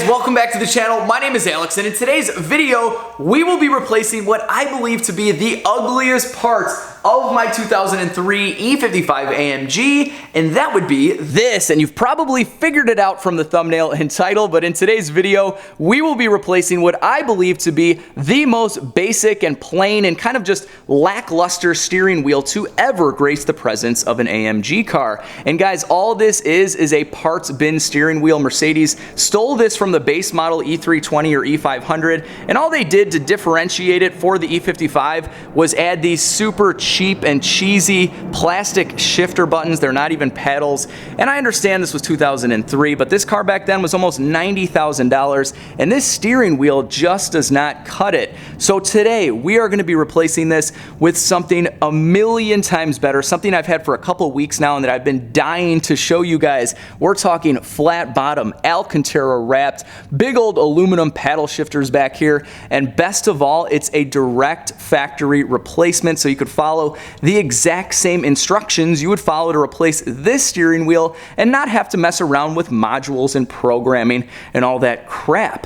welcome back to the channel. My name is Alex, and in today's video, we will be replacing what I believe to be the ugliest parts of my 2003 E55 AMG, and that would be this. And you've probably figured it out from the thumbnail and title, but in today's video, we will be replacing what I believe to be the most basic and plain and kind of just lackluster steering wheel to ever grace the presence of an AMG car. And guys, all this is a parts bin steering wheel. Mercedes stole this from the base model E320 or E500, and all they did to differentiate it for the E55 was add these super cheap and cheesy plastic shifter buttons. They're not even pedals. And I understand this was 2003, but this car back then was almost $90,000, and this steering wheel just does not cut it. So today we are going to be replacing this with something a million times better, something I've had for a couple weeks now and that I've been dying to show you guys. We're talking flat bottom, Alcantara wrapped, big old aluminum paddle shifters back here, and best of all, it's a direct factory replacement, so you could follow the exact same instructions you would follow to replace this steering wheel and not have to mess around with modules and programming and all that crap.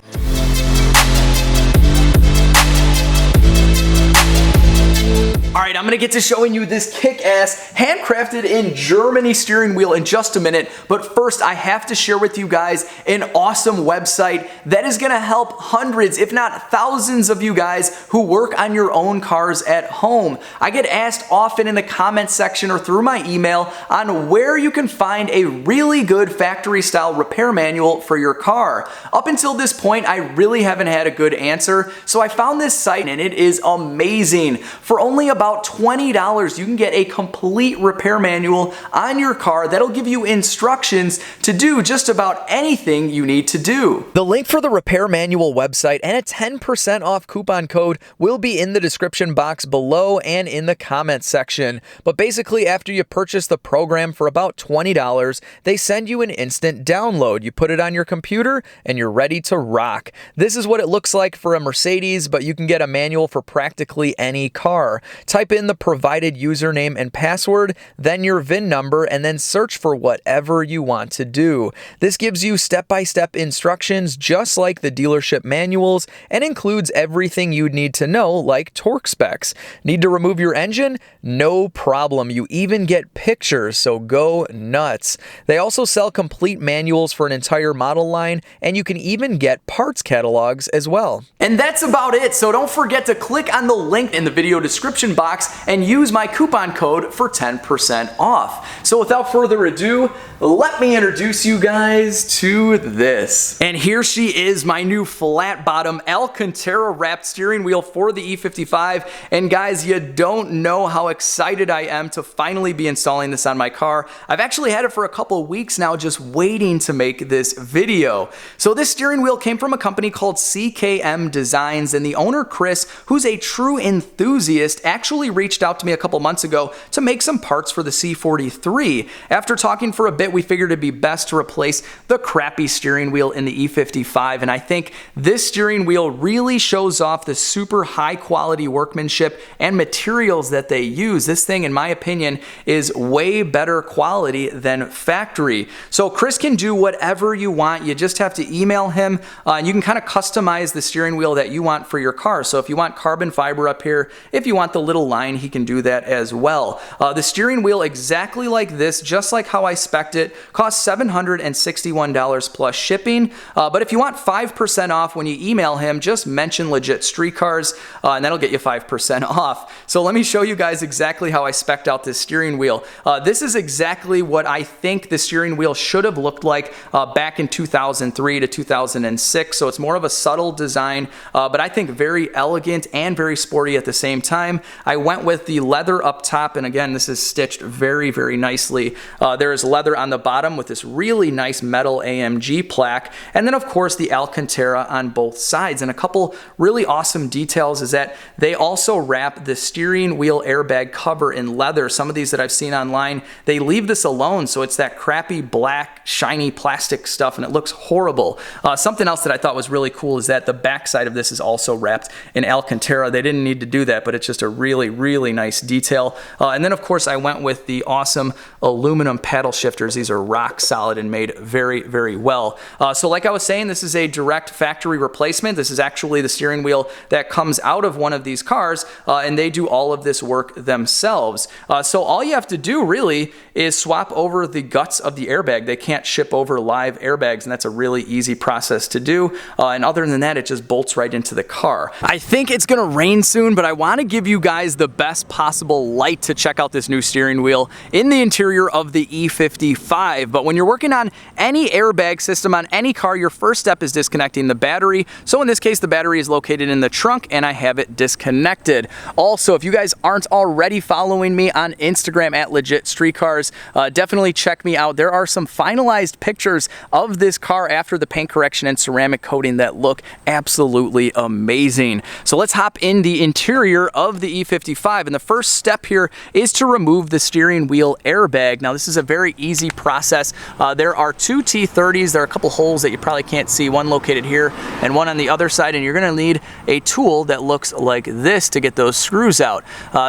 Alright, I'm going to get to showing you this kick-ass, handcrafted in Germany steering wheel in just a minute, but first I have to share with you guys an awesome website that is going to help hundreds, if not thousands of you guys who work on your own cars at home. I get asked often in the comments section or through my email on where you can find a really good factory-style repair manual for your car. Up until this point, I really haven't had a good answer, so I found this site and it is amazing. For only about $20, you can get a complete repair manual on your car that'll give you instructions to do just about anything you need to do. The link for the repair manual website and a 10% off coupon code will be in the description box below and in the comments section. But basically, after you purchase the program for about $20, they send you an instant download. You put it on your computer and you're ready to rock. This is what it looks like for a Mercedes, but you can get a manual for practically any car. Type in the provided username and password, then your VIN number, and then search for whatever you want to do. This gives you step-by-step instructions just like the dealership manuals and includes everything you'd need to know, like torque specs. Need to remove your engine? No problem. You even get pictures, so go nuts. They also sell complete manuals for an entire model line, and you can even get parts catalogs as well. And that's about it, so don't forget to click on the link in the video description box and use my coupon code for 10% off. So without further ado, let me introduce you guys to this. And here she is, my new flat bottom Alcantara wrapped steering wheel for the E55. And guys, you don't know how excited I am to finally be installing this on my car. I've actually had it for a couple weeks now, just waiting to make this video. So this steering wheel came from a company called CKM Designs, and the owner, Chris, who's a true enthusiast, actually reached out to me a couple months ago to make some parts for the C43. After talking for a bit, we figured it'd be best to replace the crappy steering wheel in the E55, and I think this steering wheel really shows off the super high quality workmanship and materials that they use. This thing, in my opinion, is way better quality than factory. So Chris can do whatever you want. You just have to email him, and you can kind of customize the steering wheel that you want for your car. So if you want carbon fiber up here, if you want the little line, he can do that as well. The steering wheel, exactly like this, just like how I spec'd it, costs $761 plus shipping. But if you want 5% off when you email him, just mention Legit Street Cars, and that'll get you 5% off. So let me show you guys exactly how I spec'd out this steering wheel. This is exactly what I think the steering wheel should have looked like back in 2003 to 2006. So it's more of a subtle design, but I think very elegant and very sporty at the same time. I went with the leather up top, and again, this is stitched very, very nicely. There is leather on the bottom with this really nice metal AMG plaque, and then of course the Alcantara on both sides. And a couple really awesome details is that they also wrap the steering wheel airbag cover in leather. Some of these that I've seen online, they leave this alone, so it's that crappy black shiny plastic stuff, and it looks horrible. Something else that I thought was really cool is that the back side of this is also wrapped in Alcantara. They didn't need to do that, but it's just a really, really nice detail. And then of course I went with the awesome aluminum paddle shifters. These are rock solid and made very, very well. So like I was saying, this is a direct factory replacement. This is actually the steering wheel that comes out of one of these cars, and they do all of this work themselves. So all you have to do really is swap over the guts of the airbag. They can't ship over live airbags, and that's a really easy process to do. And other than that, it just bolts right into the car. I think it's gonna rain soon, but I wanna give you guys the best possible light to check out this new steering wheel in the interior of the E55. But when you're working on any airbag system on any car, your first step is disconnecting the battery. So in this case, the battery is located in the trunk and I have it disconnected. Also, if you guys aren't already following me on Instagram at Legit Street Cars, definitely check me out. There are some finalized pictures of this car after the paint correction and ceramic coating that look absolutely amazing. So let's hop in the interior of the E55, and the first step here is to remove the steering wheel airbag. Now this is a very easy process. There are two T30s. There are a couple holes that you probably can't see, one located here and one on the other side, and you're gonna need a tool that looks like this to get those screws out.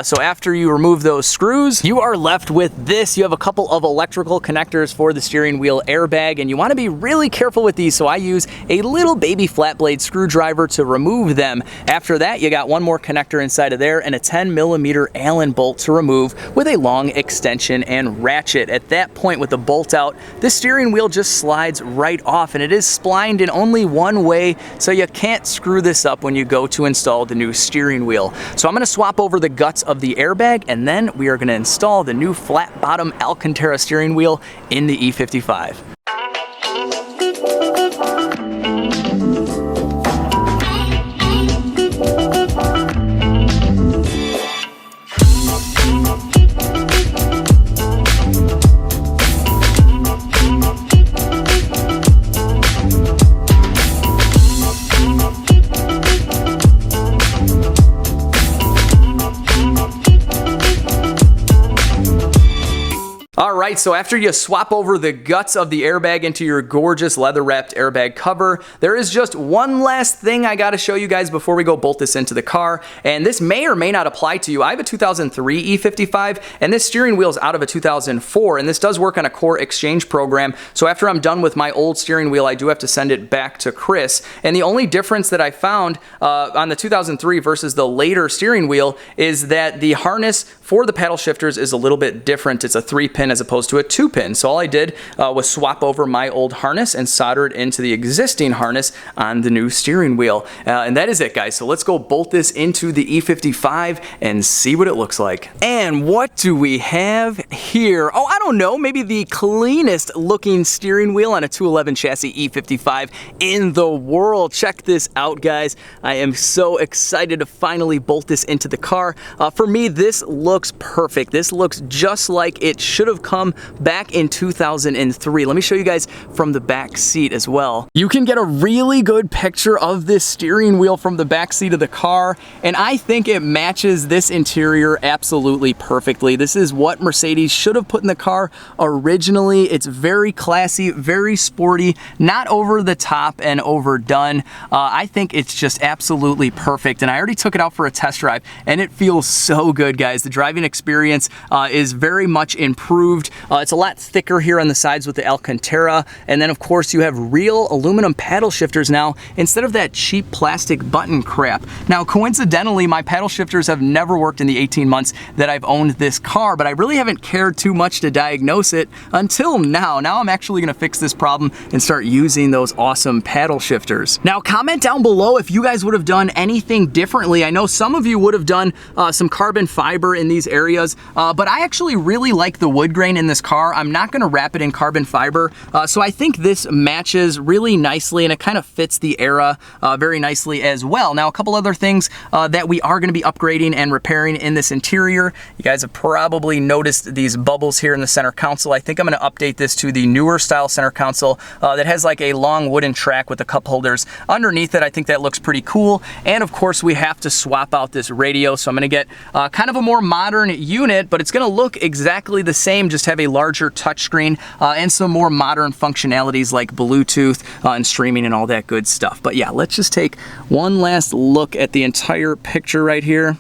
So after you remove those screws, you are left with this. You have a couple of electrical connectors for the steering wheel airbag, and you wanna be really careful with these, so I use a little baby flat blade screwdriver to remove them. After that, you got one more connector inside of there and a 10mm Allen bolt to remove with a long extension and ratchet. At that point, with the bolt out, the steering wheel just slides right off, and it is splined in only one way, so you can't screw this up when you go to install the new steering wheel. So I'm gonna swap over the guts of the airbag, and then we are gonna install the new flat bottom Alcantara steering wheel in the E55. Alright, so after you swap over the guts of the airbag into your gorgeous leather-wrapped airbag cover, there is just one last thing I gotta show you guys before we go bolt this into the car, and this may or may not apply to you. I have a 2003 E55, and this steering wheel is out of a 2004, and this does work on a core exchange program, so after I'm done with my old steering wheel, I do have to send it back to Chris, and the only difference that I found on the 2003 versus the later steering wheel is that the harness for the paddle shifters is a little bit different. It's a 3-pin as opposed to a 2-pin. So all I did was swap over my old harness and solder it into the existing harness on the new steering wheel. And that is it, guys. So let's go bolt this into the E55 and see what it looks like. And what do we have here? Oh, I don't know, maybe the cleanest looking steering wheel on a 211 chassis E55 in the world. Check this out, guys. I am so excited to finally bolt this into the car. For me, this looks perfect. This looks just like it should have come back in 2003. Let me show you guys from the back seat as well. You can get a really good picture of this steering wheel from the back seat of the car, and I think it matches this interior absolutely perfectly. This is what Mercedes should have put in the car originally. It's very classy, very sporty, not over the top and overdone. I think it's just absolutely perfect, and I already took it out for a test drive, and it feels so good, guys. The driving experience is very much improved. It's a lot thicker here on the sides with the Alcantara, and then of course you have real aluminum paddle shifters now instead of that cheap plastic button crap. Now coincidentally, my paddle shifters have never worked in the 18 months that I've owned this car, but I really haven't cared too much to diagnose it until now. Now I'm actually gonna fix this problem and start using those awesome paddle shifters. Now comment down below if you guys would have done anything differently. I know some of you would have done some carbon fiber in these areas, but I actually really like the wood grain in this car. I'm not gonna wrap it in carbon fiber, so I think this matches really nicely and it kind of fits the era very nicely as well. Now a couple other things that we are gonna be upgrading and repairing in this interior. You guys have probably noticed these bubbles here in the center console. I think I'm gonna update this to the newer style center console that has like a long wooden track with the cup holders underneath it. I think that looks pretty cool. And of course we have to swap out this radio, so I'm gonna get kind of a more modern unit, but it's gonna look exactly the same, just have a larger touchscreen and some more modern functionalities like Bluetooth and streaming and all that good stuff. But yeah, let's just take one last look at the entire picture right here.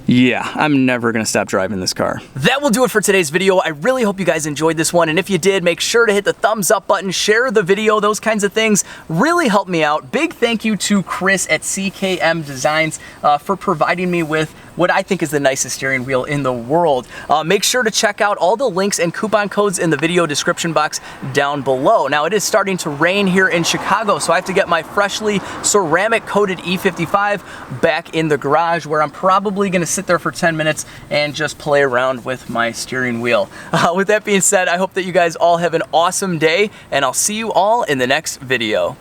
Yeah, I'm never gonna stop driving this car. That will do it for today's video. I really hope you guys enjoyed this one, and if you did, make sure to hit the thumbs up button, share the video, those kinds of things really help me out. Big thank you to Chris at CKM Designs for providing me with what I think is the nicest steering wheel in the world. Make sure to check out all the links and coupon codes in the video description box down below. Now, it is starting to rain here in Chicago, so I have to get my freshly ceramic coated E55 back in the garage, where I'm probably gonna sit there for 10 minutes and just play around with my steering wheel. With that being said, I hope that you guys all have an awesome day, and I'll see you all in the next video.